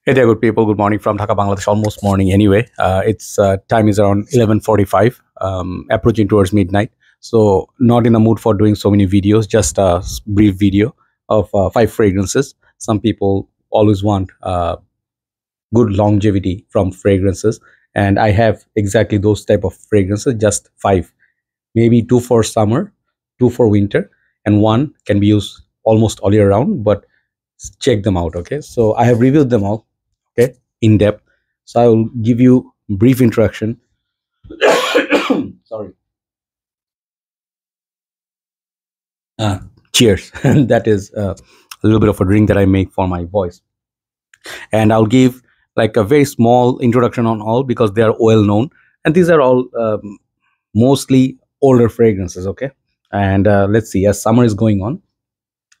Hey there, good people. Good morning from Dhaka, Bangladesh. Almost morning anyway. It's time is around 11:45, approaching towards midnight. So not in the mood for doing so many videos. Just a brief video of 5 fragrances. Some people always want good longevity from fragrances, and I have exactly those type of fragrances. Just 5, maybe 2 for summer, 2 for winter, and 1 can be used almost all year round. But check them out. Okay, so I have reviewed them all, okay, in depth. So I will give you brief introduction. Sorry. Cheers. That is a little bit of a drink that I make for my voice, and I'll give like a very small introduction on all because they are well known, and these are all mostly older fragrances. Okay, and let's see, as summer is going on,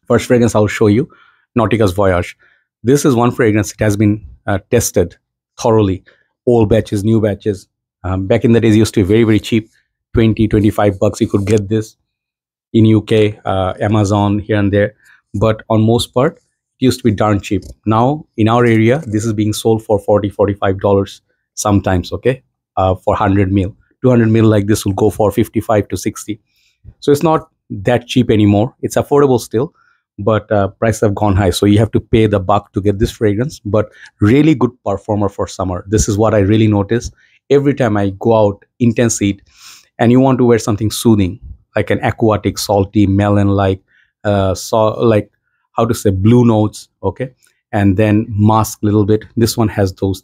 first fragrance I'll show you, Nautica's Voyage. This is one fragrance. It has been tested thoroughly, old batches, new batches. Back in the days, it used to be very, very cheap, 20-25 bucks. You could get this in UK, Amazon, here and there. But on most part, it used to be darn cheap. Now, in our area, this is being sold for $40-45 sometimes, okay, for 100 mil. 200 mil like this will go for 55 to 60. So it's not that cheap anymore. It's affordable still, but prices have gone high, so you have to pay the buck to get this fragrance. But really good performer for summer. This is what I really notice every time I go out, intense heat, and you want to wear something soothing, like an aquatic, salty, melon like like how to say, blue notes, okay, and then mask a little bit. This one has those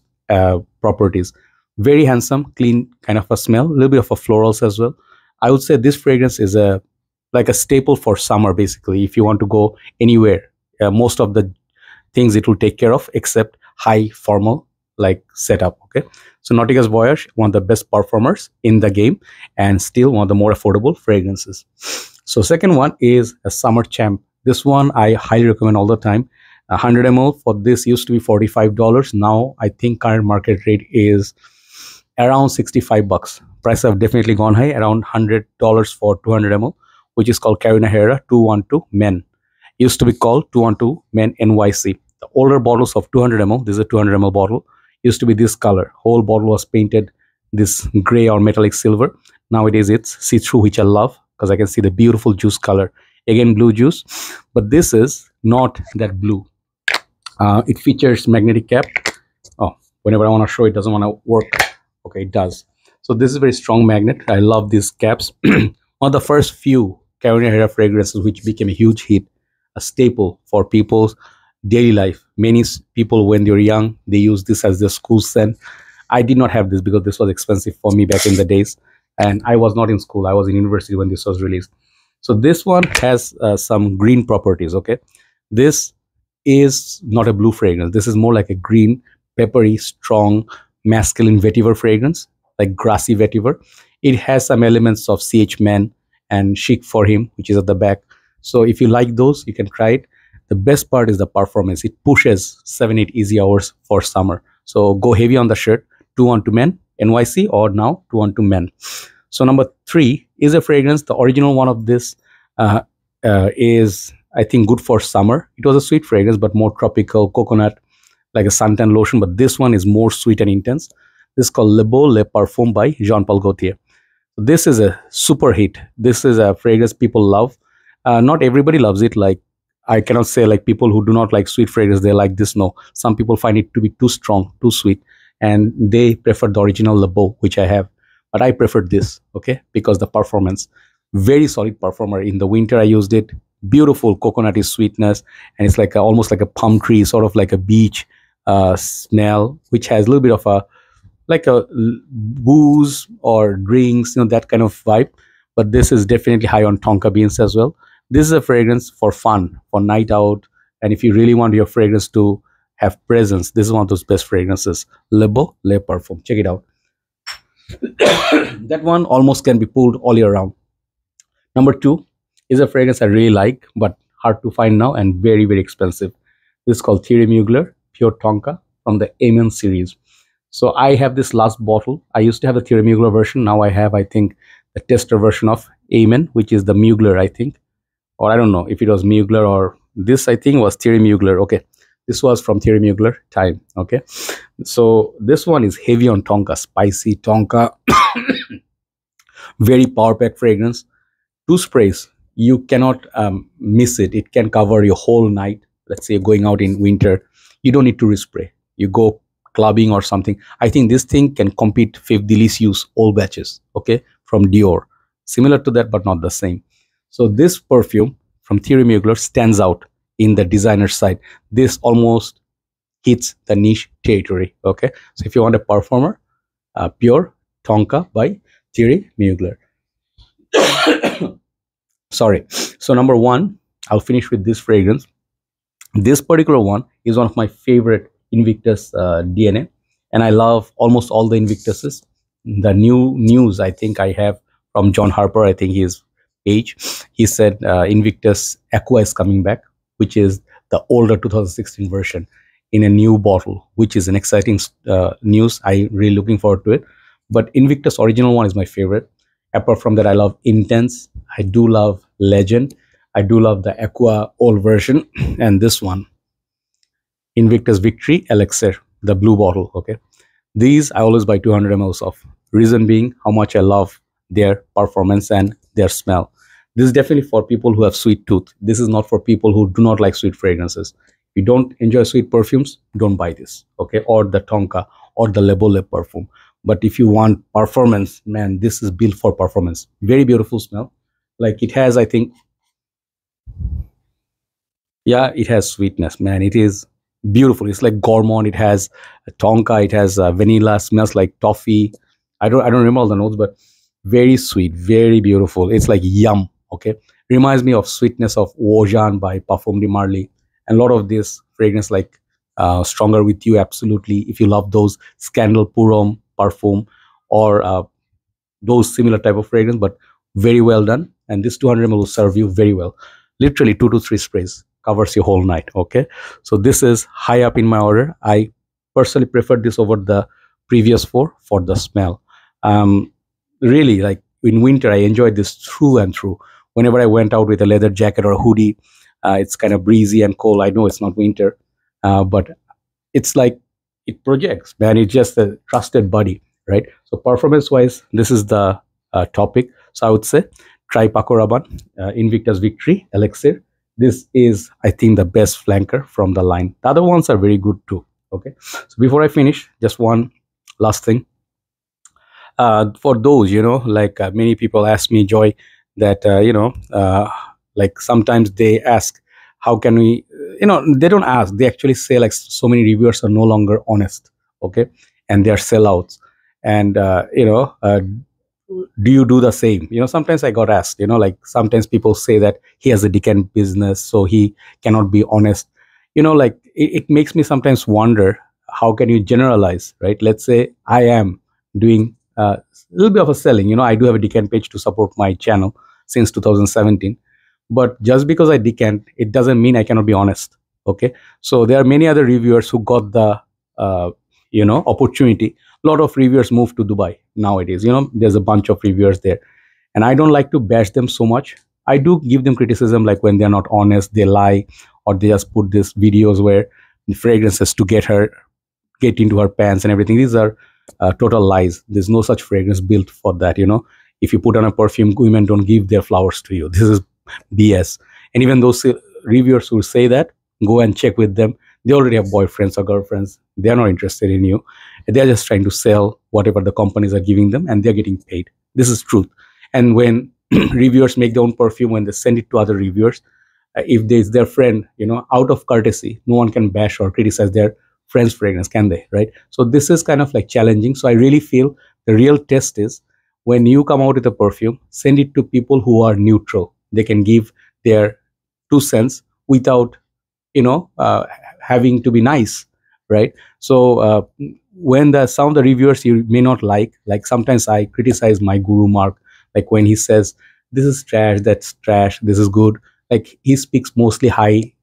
properties. Very handsome, clean kind of a smell, a little bit of a florals as well. I would say this fragrance is like a staple for summer. Basically, if you want to go anywhere, most of the things it will take care of, except high formal like setup. Okay, so Nautica's Voyage, one of the best performers in the game, and still one of the more affordable fragrances. So second one is a Summer Champ. This one I highly recommend all the time. 100 ml for this used to be $45. Now I think current market rate is around 65 bucks. Prices have definitely gone high, around $100 for 200 ml, which is called Carolina Herrera 212 Men. Used to be called 212 Men NYC. The older bottles of 200 ml, this is a 200 ml bottle, used to be this color. Whole bottle was painted this gray or metallic silver. Nowadays it's see-through, which I love because I can see the beautiful juice color. Again, blue juice, but this is not that blue. It features magnetic cap. Oh, whenever I want to show it, doesn't want to work. Okay, it does. So this is a very strong magnet. I love these caps. One of the first few Carolina Herrera fragrances which became a huge hit, a staple for people's daily life. Many people, when they're young, they use this as their school scent. I did not have this because this was expensive for me back in the days, and I was not in school. I was in university when this was released. So this one has some green properties. Okay, this is not a blue fragrance. This is more like a green, peppery, strong, masculine vetiver fragrance, like grassy vetiver. It has some elements of CH Men and Chic for Him, which is at the back. So if you like those, you can try it. The best part is the performance. It pushes 7-8 easy hours for summer. So go heavy on the shirt. 212 Men NYC, or now 212 Men. So number 3 is a fragrance. The original one of this is, I think, good for summer. It was a sweet fragrance, but more tropical, coconut, like a suntan lotion. But this one is more sweet and intense. This is called Le Beau Le Parfum by Jean-Paul Gaultier. This is a super hit. This is a fragrance people love. Not everybody loves it. Like, I cannot say like people who do not like sweet fragrance, they like this. No, some people find it to be too strong, too sweet, and they prefer the original Le Beau, which I have. But I prefer this, okay, because the performance, very solid performer. In the winter, I used it. Beautiful coconutty sweetness, and it's like almost like a palm tree, sort of like a beach smell, which has a little bit of a like a booze or drinks, that kind of vibe. But this is definitely high on tonka beans as well. This is a fragrance for fun, for night out, and if you really want your fragrance to have presence, this is one of those best fragrances. Le Beau Le Parfum. Check it out. That one almost can be pulled all year round. Number 2 is a fragrance I really like, but hard to find now and very, very expensive. This is called Thierry Mugler Pure Tonka from the Amen series. So I have this last bottle. I used to have the Thierry Mugler version. Now I have, I think, the tester version of Amen, which is the Mugler, I think. Or I don't know if it was Mugler or this, I think, was Thierry Mugler. Okay. This was from Thierry Mugler time. Okay, so this one is heavy on Tonka, spicy Tonka, very power pack fragrance. Two sprays, you cannot miss it. It can cover your whole night. Let's say going out in winter, you don't need to respray. You go clubbing or something. I think this thing can compete with Delicious old batches, okay, from Dior. Similar to that, but not the same. So this perfume from Thierry Mugler stands out in the designer side. This almost hits the niche territory, okay. So if you want a performer, pure Tonka by Thierry Mugler. Sorry. So number one, I'll finish with this fragrance. This particular one is one of my favorite Invictus DNA, and I love almost all the Invictuses. The new news I think I have from John Harper, I think his page, he said Invictus Aqua is coming back, which is the older 2016 version in a new bottle, which is an exciting news. I really looking forward to it. But Invictus original one is my favorite. Apart from that, I love Intense. I do love Legend. I do love the Aqua old version, and this one, Invictus Victory Elixir, the blue bottle. Okay, these I always buy 200 ml of. Reason being how much I love their performance and their smell. This is definitely for people who have sweet tooth. This is not for people who do not like sweet fragrances. If you don't enjoy sweet perfumes, don't buy this. Okay, or the Tonka or the Le Beau perfume. But if you want performance, man, this is built for performance. Very beautiful smell. Like it has, I think, yeah, it has sweetness, man. It is beautiful. It's like gourmand. It has a Tonka. It has vanilla. Smells like toffee. I don't remember all the notes, but very sweet, very beautiful. It's like yum. Okay, reminds me of sweetness of Ojan by Parfum de Marly, and a lot of this fragrance like Stronger with You. Absolutely, if you love those Scandal Purom Parfum or those similar type of fragrance, but very well done. And this 200 ml will serve you very well. Literally 2 to 3 sprays covers your whole night. Okay, so this is high up in my order. I personally prefer this over the previous 4 for the smell. Really, like in winter, I enjoyed this through and through. Whenever I went out with a leather jacket or a hoodie, it's kind of breezy and cold. I know it's not winter, but it's like it projects, man. It's just a trusted buddy, right? So performance wise, this is the topic. So I would say try Paco Rabanne, Invictus Victory Elixir. This is, I think, the best flanker from the line. The other ones are very good too. Okay, so before I finish, just one last thing. For those, like many people ask me, Joy, that like sometimes they ask, how can we, they don't ask, they actually say like so many reviewers are no longer honest, okay, and they're sellouts, and do you do the same? Sometimes I got asked, like sometimes people say that he has a decant business, so he cannot be honest. Like it makes me sometimes wonder, how can you generalize, right? Let's say I am doing a little bit of a selling. I do have a decant page to support my channel since 2017, but just because I decant, it doesn't mean I cannot be honest. Okay, so there are many other reviewers who got the opportunity. A lot of reviewers move to Dubai nowadays. There's a bunch of reviewers there, and I don't like to bash them so much. I do give them criticism, like when they're not honest, they lie, or they just put these videos where the fragrances to get into her pants and everything. These are total lies. There's no such fragrance built for that. If you put on a perfume, women don't give their flowers to you. This is BS. And even those reviewers who say that, go and check with them. They already have boyfriends or girlfriends. They're not interested in you. They're just trying to sell whatever the companies are giving them, and they're getting paid. This is truth. And when reviewers make their own perfume, when they send it to other reviewers, if there's their friend, out of courtesy, no one can bash or criticize their friend's fragrance, can they? Right? So this is kind of like challenging. So I really feel the real test is when you come out with a perfume, send it to people who are neutral. They can give their 2 cents without, having to be nice, right? So when some of the reviewers you may not like sometimes I criticize my guru Mark, like when he says this is trash, that's trash, this is good. Like he speaks mostly high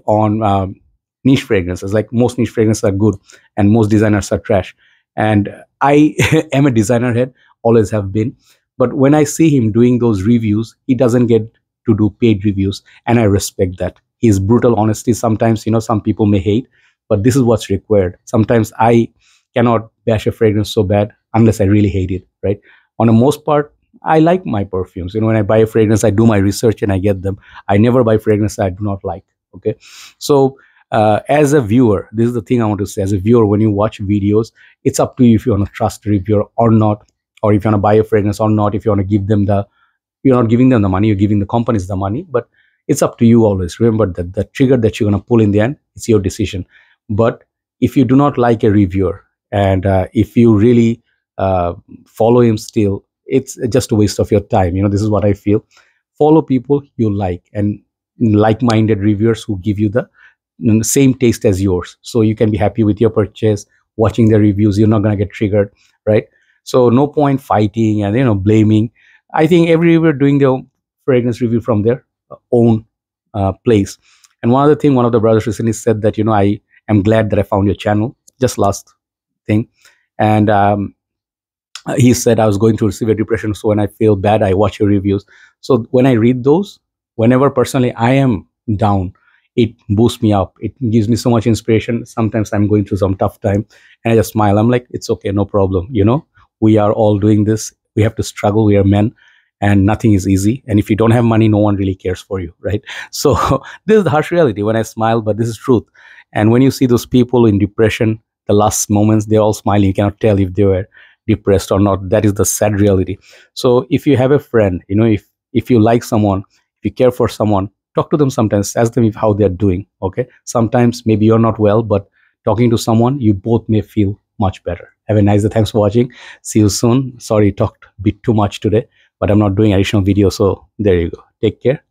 on niche fragrances. Like most niche fragrances are good and most designers are trash. And I am a designer head, always have been. But when I see him doing those reviews, he doesn't get to do paid reviews, and I respect that. his brutal honesty. Sometimes, some people may hate, but this is what's required. Sometimes I cannot bash a fragrance so bad unless I really hate it, right? On the most part, I like my perfumes. When I buy a fragrance, I do my research and I get them. I never buy fragrance I do not like. Okay, so as a viewer, this is the thing I want to say. As a viewer, when you watch videos, it's up to you if you want to trust a reviewer or not, or if you want to buy a fragrance or not. If you want to give them you're not giving them the money, you're giving the companies the money. But it's up to you always. Remember that the trigger that you're going to pull in the end, it's your decision. But if you do not like a reviewer, and if you really follow him still, it's just a waste of your time. This is what I feel. Follow people you like, and like-minded reviewers who give you the same taste as yours, so you can be happy with your purchase. Watching the reviews, you're not going to get triggered, right? So no point fighting and blaming. I think every reviewer doing their fragrance review from their own place. And one other thing, one of the brothers recently said that I am glad that I found your channel, just last thing. And he said, I was going through severe depression, so when I feel bad, I watch your reviews. So when I read those, whenever personally I am down, it boosts me up. It gives me so much inspiration. Sometimes I'm going through some tough time and I just smile. I'm like, it's okay, no problem. We are all doing this. We have to struggle. We are men, and nothing is easy. And if you don't have money, no one really cares for you, right? So this is the harsh reality when I smile, but this is truth. And when you see those people in depression, the last moments, they're all smiling. You cannot tell if they were depressed or not. That is the sad reality. So if you have a friend, if you like someone, if you care for someone, talk to them sometimes. Ask them how they're doing. Okay. Sometimes maybe you're not well, but talking to someone, you both may feel much better. Have a nice day. Thanks for watching. See you soon. Sorry, talked a bit too much today, but I'm not doing additional videos. So there you go. Take care.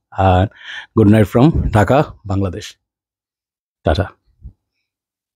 Good night from Dhaka, Bangladesh. Tata.